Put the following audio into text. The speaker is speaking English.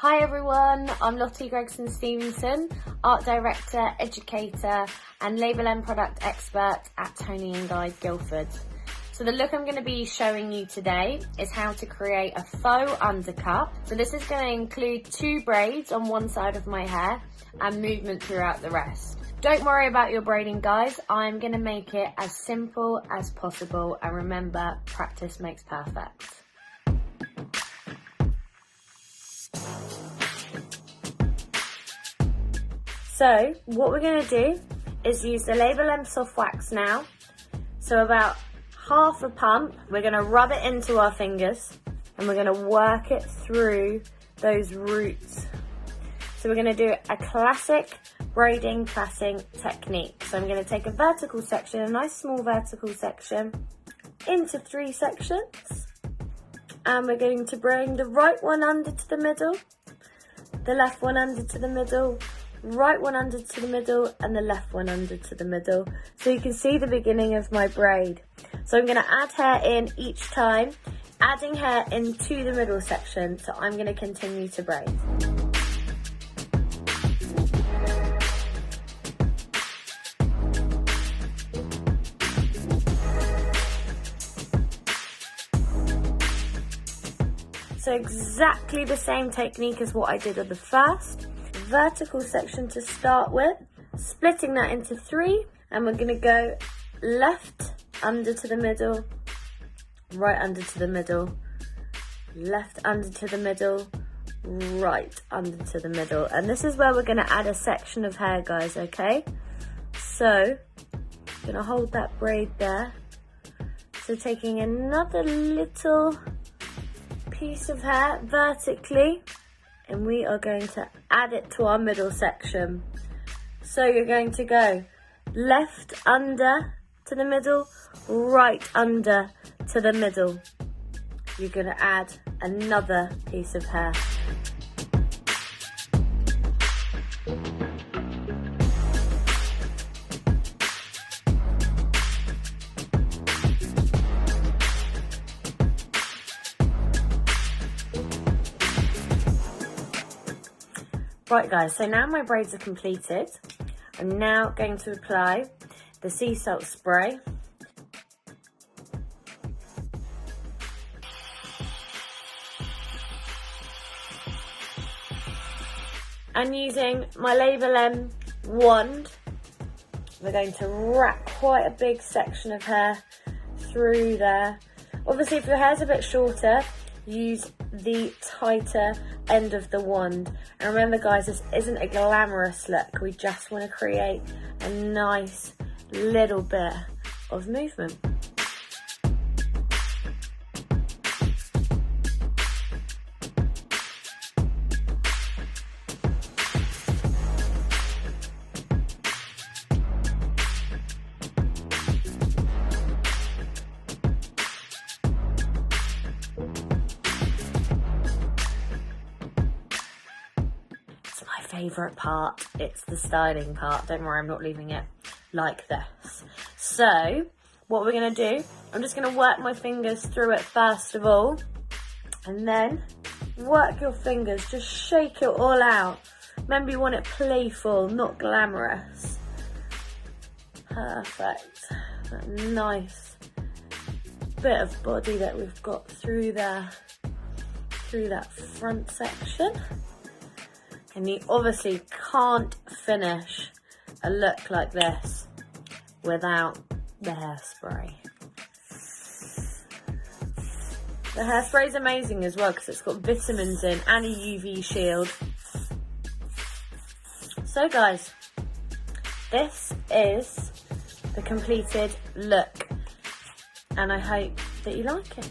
Hi everyone, I'm Lottie Gregson-Stevenson, Art Director, Educator and Label M Product Expert at Tony & Guy Guildford. So the look I'm going to be showing you today is how to create a faux undercut. So this is going to include 2 braids on one side of my hair and movement throughout the rest. Don't worry about your braiding guys, I'm going to make it as simple as possible, and remember, practice makes perfect. So what we're going to do is use the label M soft wax now. So about half a pump, we're going to rub it into our fingers and we're going to work it through those roots. So we're going to do a classic braiding plaiting technique. So I'm going to take a vertical section, a nice small vertical section, into 3 sections. And we're going to bring the right one under to the middle, the left one under to the middle, right one under to the middle and the left one under to the middle, so you can see the beginning of my braid. So I'm going to add hair in each time, adding hair into the middle section, so I'm going to continue to braid. So exactly the same technique as what I did on the first. Vertical section to start with, splitting that into 3, and we're going to go left under to the middle, right under to the middle, left under to the middle, right under to the middle. And this is where we're going to add a section of hair, guys, okay? So I'm going to hold that braid there. So taking another little piece of hair vertically, and we are going to add it to our middle section. So you're going to go left under to the middle, right under to the middle. You're going to add another piece of hair. Right guys, so now my braids are completed. I'm now going to apply the sea salt spray. And using my label M wand, we're going to wrap quite a big section of hair through there. Obviously if your hair's a bit shorter, use the tighter end of the wand. And remember guys, this isn't a glamorous look, we just want to create a nice little bit of movement. Favourite part, it's the styling part. Don't worry, I'm not leaving it like this. So what we're going to do, I'm just going to work my fingers through it first of all, and then work your fingers, just shake it all out. Remember, you want it playful, not glamorous. Perfect. That nice bit of body that we've got through there, through that front section. And you obviously can't finish a look like this without the hairspray. The hairspray is amazing as well because it's got vitamins in and a UV shield. So guys, this is the completed look and I hope that you like it.